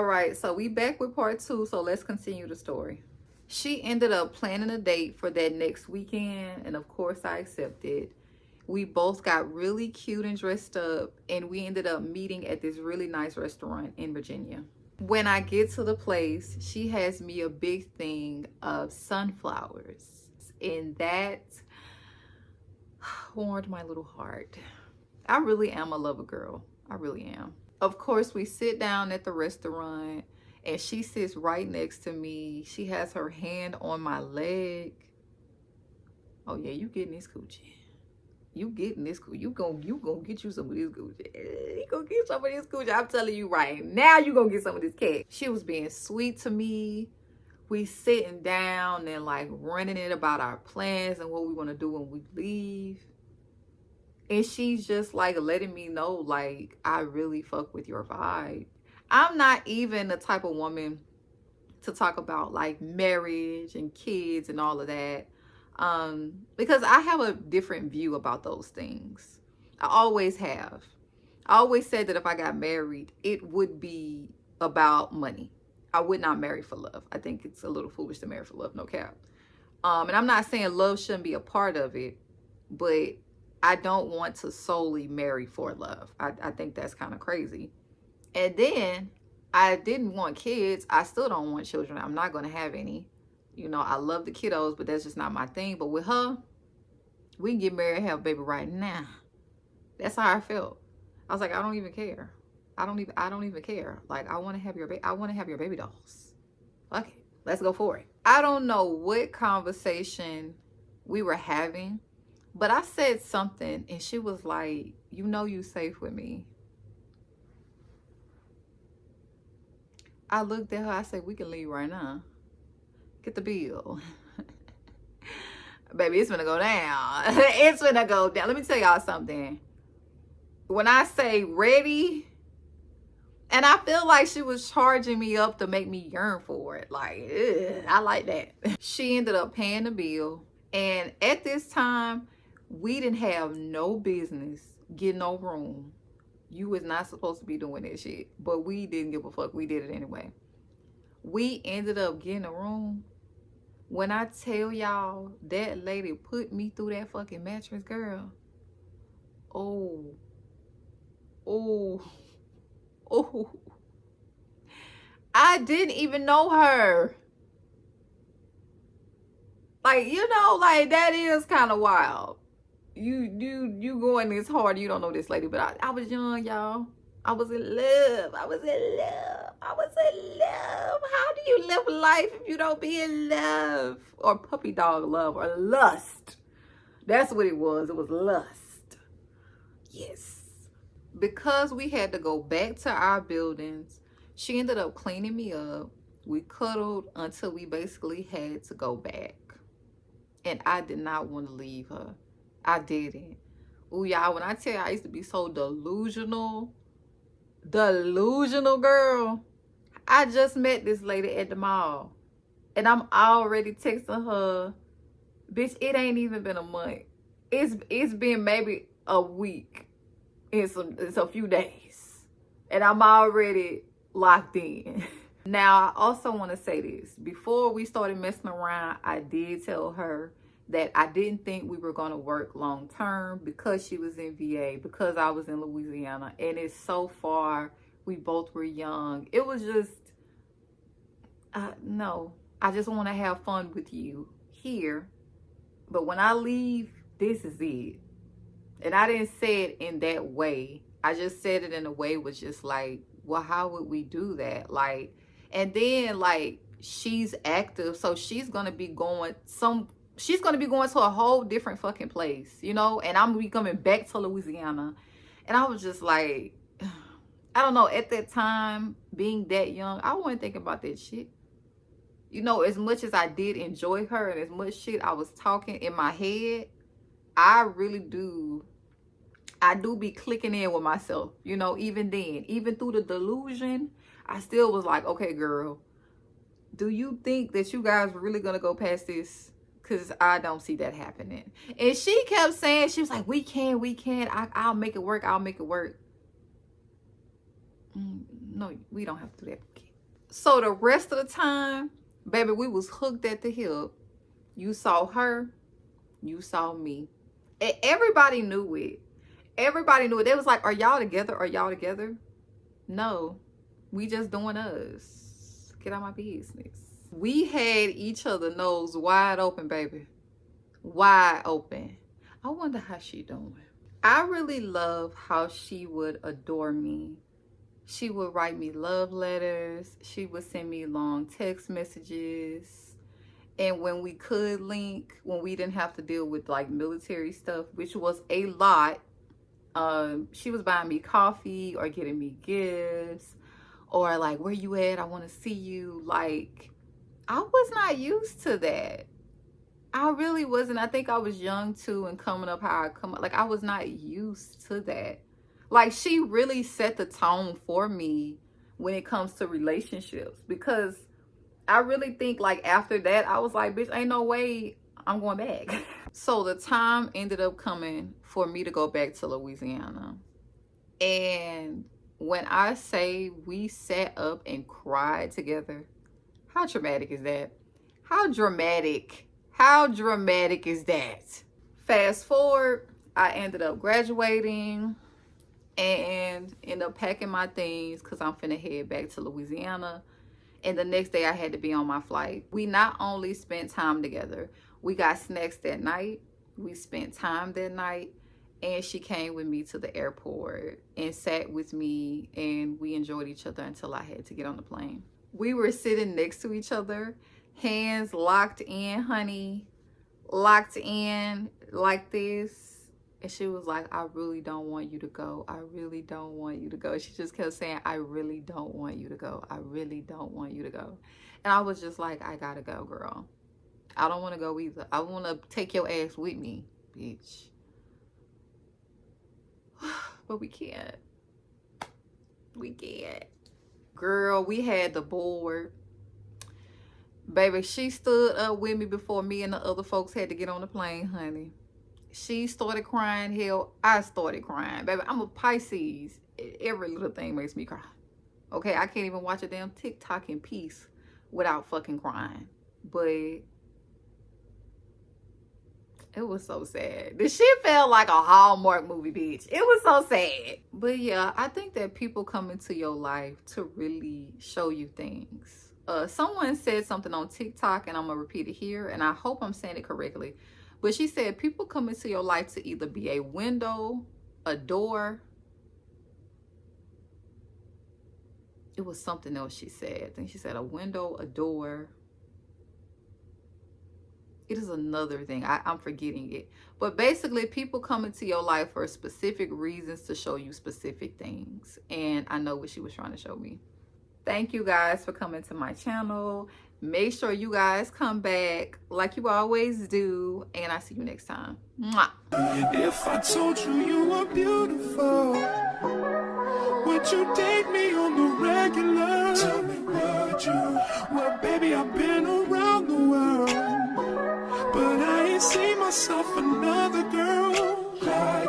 All right, so we back with part two, so let's continue the story. She ended up planning a date for that next weekend, and of course I accepted. We both got really cute and dressed up, and we ended up meeting at this really nice restaurant in Virginia. When I get to the place, she has me a big thing of sunflowers, and that warmed my little heart. I really am a lover girl. I really am. Of course, we sit down at the restaurant and she sits right next to me. She has her hand on my leg. Oh yeah, you getting this coochie. You getting this coochie. You gonna get you some of this coochie. You gonna get some of this coochie. I'm telling you right now, you gonna get some of this cake. She was being sweet to me. We sitting down and like running it about our plans and what we want to do when we leave. And she's just like letting me know, like, I really fuck with your vibe. I'm not even the type of woman to talk about like marriage and kids and all of that. Because I have a different view about those things. I always have. I always said that if I got married, it would be about money. I would not marry for love. I think it's a little foolish to marry for love, no cap. And I'm not saying love shouldn't be a part of it, but I don't want to solely marry for love. I think that's kind of crazy. And then I didn't want kids. I still don't want children. I'm not going to have any. You know, I love the kiddos, but that's just not my thing. But with her, we can get married and have a baby right now. That's how I felt. I was like, I don't even care. I don't even care. Like, I want to have your baby. I want to have your baby dolls. Okay, let's go for it. I don't know what conversation we were having, but I said something and she was like, you know you safe with me. I looked at her, I said, we can leave right now. Get the bill. Baby, it's gonna go down. It's gonna go down. Let me tell y'all something. When I say ready, and I feel like she was charging me up to make me yearn for it. Like, ugh, I like that. She ended up paying the bill. And at this time, we didn't have no business getting no room. You was not supposed to be doing that shit. But we didn't give a fuck. We did it anyway. We ended up getting a room. When I tell y'all, that lady put me through that fucking mattress, girl. Oh. I didn't even know her. Like, you know, like, that is kind of wild. You going this hard, you don't know this lady, but I was young, y'all. I was in love. I was in love. How do you live life if you don't be in love? Or puppy dog love, or lust. That's what it was. It was lust. Yes. Because we had to go back to our buildings, she ended up cleaning me up. We cuddled until we basically had to go back. And I did not want to leave her. I didn't. Ooh, y'all, when I tell you I used to be so delusional, girl. I just met this lady at the mall. And I'm already texting her, bitch, it ain't even been a month. It's been maybe a week. It's a few days. And I'm already locked in. Now, I also want to say this. Before we started messing around, I did tell her that I didn't think we were going to work long term because she was in VA, because I was in Louisiana. And it's so far. We both were young. It was just, no. I just want to have fun with you here. But when I leave, this is it. And I didn't say it in that way. I just said it in a way was just like, well, how would we do that? Like, and then like, she's active. So she's going to be going to a whole different fucking place, you know? And I'm going to be coming back to Louisiana. And I was just like, I don't know, at that time, being that young, I wasn't thinking about that shit. You know, as much as I did enjoy her and as much shit I was talking in my head, I do be clicking in with myself, you know, even then. Even through the delusion, I still was like, okay, girl, do you think that you guys are really going to go past this? Because I don't see that happening. And she kept saying, she was like, we can. I'll make it work. No, we don't have to do that. So the rest of the time, baby, we was hooked at the hip. You saw her, you saw me. And everybody knew it. Everybody knew it. They was like, are y'all together? Are y'all together? No, we just doing us. Get out my business. We had each other nose wide open, baby. Wide open. I wonder how she doing. I really love how she would adore me. She would write me love letters. She would send me long text messages. And when we could link, when we didn't have to deal with like military stuff, which was a lot, she was buying me coffee or getting me gifts, or like, where you at? I want to see you. Like, I was not used to that. I really wasn't. I think I was young too, and coming up how I come up, like I was not used to that. Like, she really set the tone for me when it comes to relationships, because I really think like after that, I was like, bitch, ain't no way I'm going back. So the time ended up coming for me to go back to Louisiana. And when I say we sat up and cried together, how dramatic is that? How dramatic is that? Fast forward, I ended up graduating and ended up packing my things because I'm finna head back to Louisiana. And the next day I had to be on my flight. We not only spent time together, we got snacks that night, we spent time that night, and she came with me to the airport and sat with me, and we enjoyed each other until I had to get on the plane. We were sitting next to each other, hands locked in, honey, locked in like this. And she was like, I really don't want you to go. I really don't want you to go. She just kept saying, I really don't want you to go. I really don't want you to go. And I was just like, I gotta go, girl. I don't want to go either. I want to take your ass with me, bitch. But we can't. We can't. Girl, we had the board. Baby, she stood up with me before me and the other folks had to get on the plane, honey. She started crying. Hell, I started crying. Baby, I'm a Pisces. Every little thing makes me cry. Okay, I can't even watch a damn TikTok in peace without fucking crying. But it was so sad. The shit felt like a Hallmark movie, bitch. It was so sad. But yeah, I think that people come into your life to really show you things. Someone said something on TikTok, and I'm gonna repeat it here, and I hope I'm saying it correctly. But she said people come into your life to either be a window, a door. It was something else she said. I think she said a window, a door. It is another thing. I'm forgetting it. But basically, people come into your life for specific reasons to show you specific things. And I know what she was trying to show me. Thank you guys for coming to my channel. Make sure you guys come back like you always do. And I'll see you next time. Mwah. If I told you you were beautiful, would you date me on the regular? Tell me, would you? Well, baby, I've been around the world, but I ain't seen myself another girl like